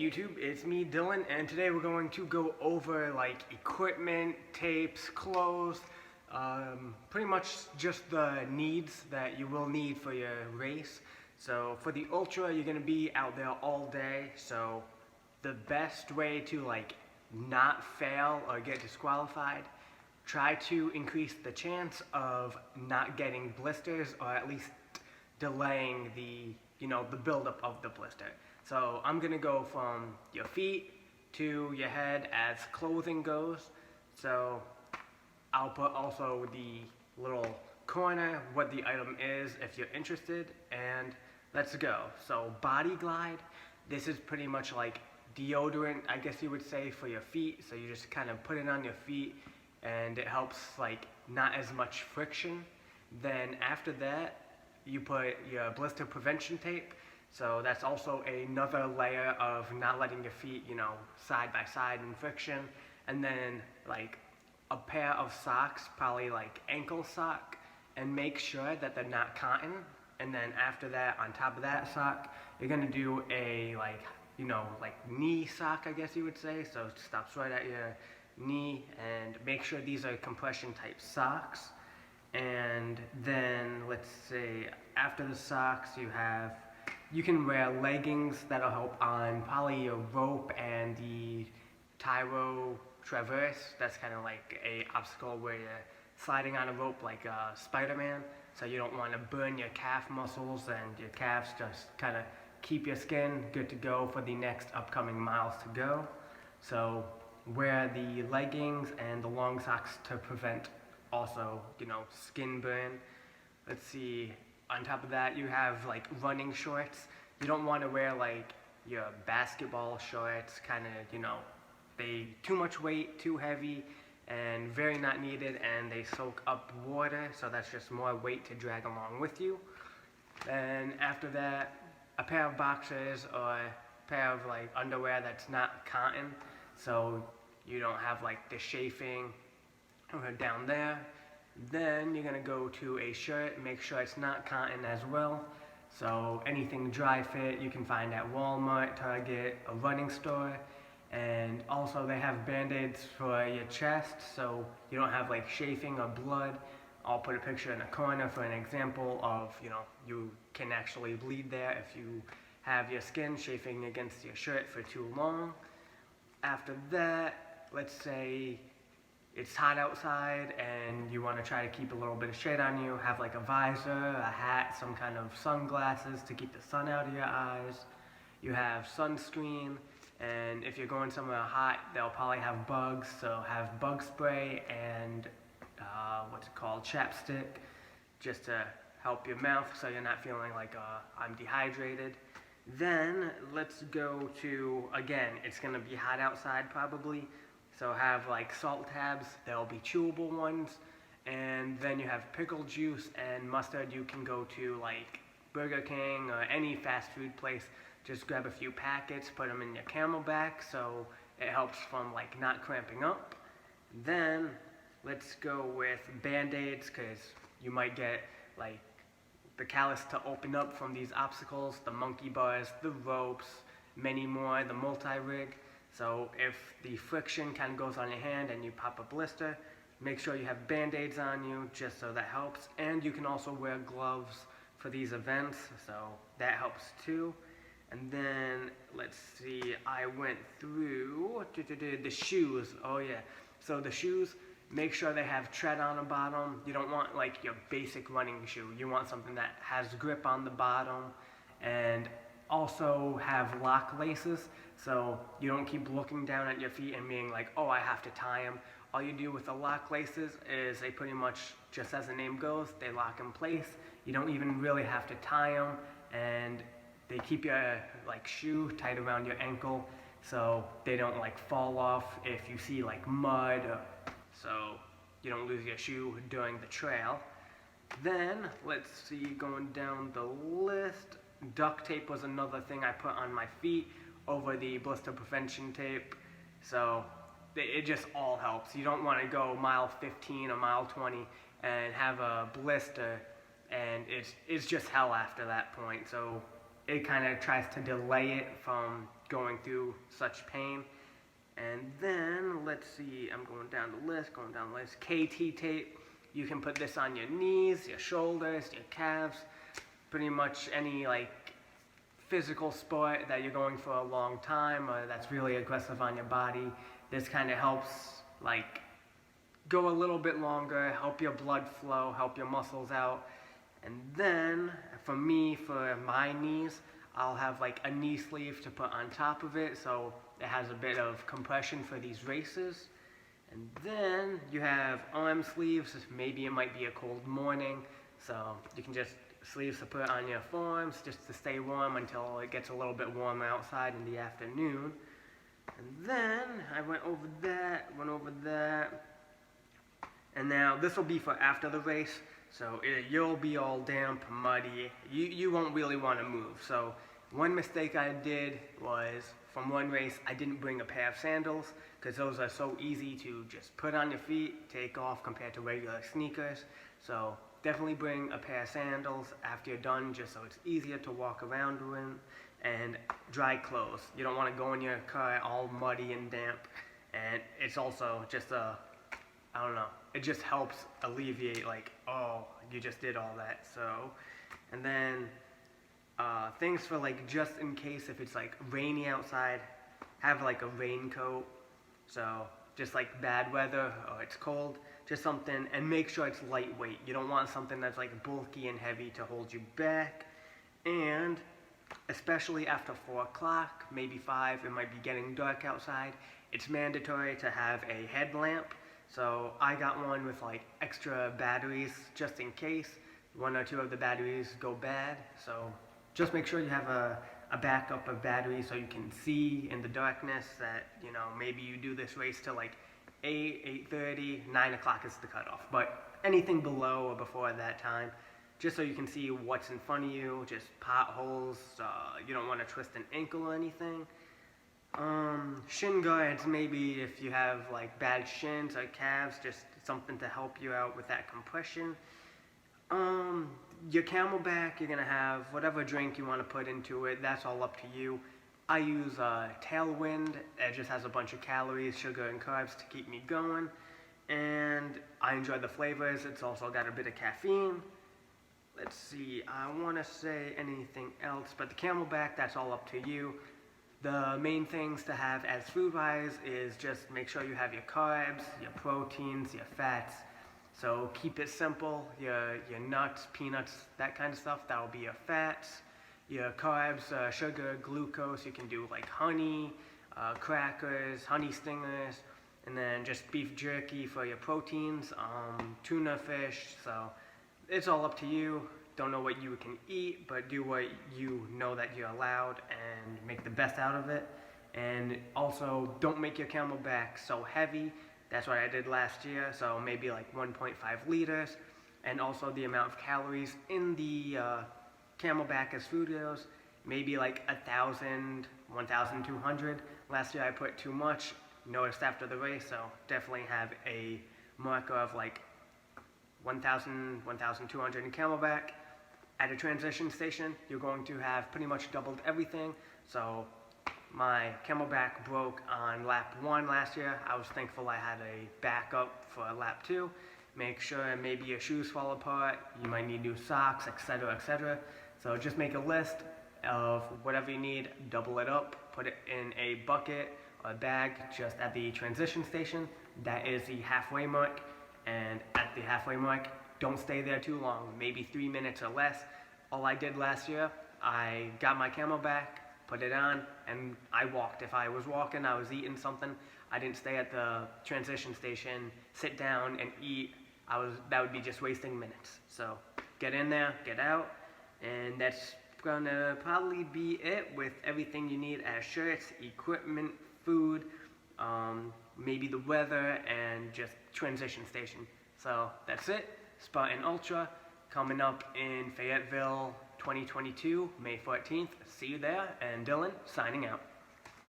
YouTube, it's me Dylan, and today we're going to go over like equipment, tapes, clothes, pretty much just the needs that you will need for your race. So for the ultra, you're gonna be out there all day, so the best way to like not fail or get disqualified, try to increase the chance of not getting blisters, or at least delaying the buildup of the blister. So I'm gonna go from your feet to your head as clothing goes. So I'll put also the little corner, what the item is if you're interested, and let's go. So Body Glide, this is pretty much like deodorant, I guess you would say, for your feet. So you just kind of put it on your feet and it helps like not as much friction. Then after that, you put your blister prevention tape. So that's also another layer of not letting your feet, side by side in friction. And then like a pair of socks, probably like ankle sock, and make sure that they're not cotton. And then after that, on top of that sock, you're gonna do a like knee sock, I guess you would say. So it stops right at your knee, and make sure these are compression type socks. And then let's say after the socks, you can wear leggings that'll help on probably your rope and the tyro traverse. That's kind of like a obstacle where you're sliding on a rope like Spider-Man. So you don't want to burn your calf muscles and your calves. Just kind of keep your skin good to go for the next upcoming miles to go. So wear the leggings and the long socks to prevent also, skin burn. Let's see. On top of that, you have like running shorts. You don't want to wear like your basketball shorts, kind of, they too much weight, too heavy, and very not needed, and they soak up water, so that's just more weight to drag along with you. Then after that, a pair of boxers or a pair of like underwear that's not cotton, so you don't have like the chafing down there. Then you're gonna go to a shirt, make sure it's not cotton as well. So anything dry fit you can find at Walmart, Target, a running store. And also they have band-aids for your chest, so you don't have like chafing or blood. I'll put a picture in the corner for an example of, you can actually bleed there if you have your skin chafing against your shirt for too long. After that, let's say it's hot outside and you want to try to keep a little bit of shade on you, have like a visor, a hat, some kind of sunglasses to keep the sun out of your eyes. You have sunscreen, and if you're going somewhere hot, they'll probably have bugs, so have bug spray and chapstick, just to help your mouth so you're not feeling like I'm dehydrated. Then let's go to, again, it's going to be hot outside probably. So have like salt tabs, there'll be chewable ones, and then you have pickle juice and mustard. You can go to like Burger King or any fast food place, just grab a few packets, put them in your Camelback, so it helps from like not cramping up. Then let's go with Band-Aids, because you might get like the callus to open up from these obstacles, the monkey bars, the ropes, many more, the multi-rig. So if the friction kind of goes on your hand and you pop a blister, make sure you have Band-Aids on you, just so that helps. And you can also wear gloves for these events, so that helps too. And then, let's see, I went through the shoes. Oh yeah, so the shoes, make sure they have tread on the bottom. You don't want like your basic running shoe. You want something that has grip on the bottom, and also have lock laces, so you don't keep looking down at your feet and being like, oh, I have to tie them. All you do with the lock laces is they pretty much, just as the name goes, they lock in place. You don't even really have to tie them, and they keep your like shoe tight around your ankle so they don't like fall off if you see like mud, so you don't lose your shoe during the trail. Then let's see, going down the list, duct tape was another thing I put on my feet over the blister prevention tape. So it just all helps. You don't want to go mile 15 or mile 20 and have a blister, and it's just hell after that point. So it kind of tries to delay it from going through such pain. And then, let's see, I'm going down the list. KT tape, you can put this on your knees, your shoulders, your calves, pretty much any like physical sport that you're going for a long time or that's really aggressive on your body. This kind of helps like go a little bit longer, help your blood flow, help your muscles out. And then for me, for my knees, I'll have like a knee sleeve to put on top of it so it has a bit of compression for these races. And then you have arm sleeves. Maybe it might be a cold morning, so you can just sleeves to put on your forearms just to stay warm until it gets a little bit warmer outside in the afternoon. And then I went over that. And now this will be for after the race, so you'll be all damp, muddy. You won't really want to move. So one mistake I did was from one race, I didn't bring a pair of sandals because those are so easy to just put on your feet, take off compared to regular sneakers. So definitely bring a pair of sandals after you're done just so it's easier to walk around in. And dry clothes. You don't want to go in your car all muddy and damp. And it's also just I don't know, it just helps alleviate like, oh, you just did all that. So, and then things for like just in case if it's like rainy outside, have like a raincoat. So just like bad weather or it's cold, just something, and make sure it's lightweight. You don't want something that's like bulky and heavy to hold you back. And especially after 4 o'clock, maybe 5, it might be getting dark outside, it's mandatory to have a headlamp. So I got one with like extra batteries just in case 1 or 2 of the batteries go bad. So just make sure you have a backup of batteries so you can see in the darkness that, you know, maybe you do this race till like 8, 8:30, 9 o'clock is the cutoff. But anything below or before that time, just so you can see what's in front of you, just potholes, you don't want to twist an ankle or anything. Shin guards, maybe if you have like bad shins or calves, just something to help you out with that compression. Your Camelback, you're gonna have whatever drink you want to put into it, that's all up to you. I use Tailwind, it just has a bunch of calories, sugar and carbs to keep me going. And I enjoy the flavors, it's also got a bit of caffeine. Let's see, I want to say anything else, but the Camelback, that's all up to you. The main things to have as food-wise is just make sure you have your carbs, your proteins, your fats. So keep it simple, your nuts, peanuts, that kind of stuff, that will be your fats. Your carbs, sugar, glucose, you can do like honey, crackers, honey stingers, and then just beef jerky for your proteins, tuna fish, so it's all up to you. Don't know what you can eat, but do what you know that you're allowed and make the best out of it. And also, don't make your Camelback so heavy. That's what I did last year, so maybe like 1.5 liters. And also the amount of calories in the Camelback as food goes, maybe like 1,000, 1,200. Last year I put too much, noticed after the race, so definitely have a marker of like 1,000, 1,200 in Camelback. At a transition station, you're going to have pretty much doubled everything. So my Camelback broke on lap 1 last year. I was thankful I had a backup for lap 2. Make sure maybe your shoes fall apart, you might need new socks, etc., etc. So just make a list of whatever you need, double it up, put it in a bucket or bag just at the transition station. That is the halfway mark. And at the halfway mark, don't stay there too long, maybe 3 minutes or less. All I did last year, I got my Camelback, put it on, and I walked. If I was walking, I was eating something, I didn't stay at the transition station, sit down and eat. That would be just wasting minutes. So get in there, get out, and that's gonna probably be it with everything you need as shirts, equipment, food, maybe the weather, and just transition station. So that's it. Spartan Ultra coming up in Fayetteville 2022, May 14th. See you there, and Dylan signing out.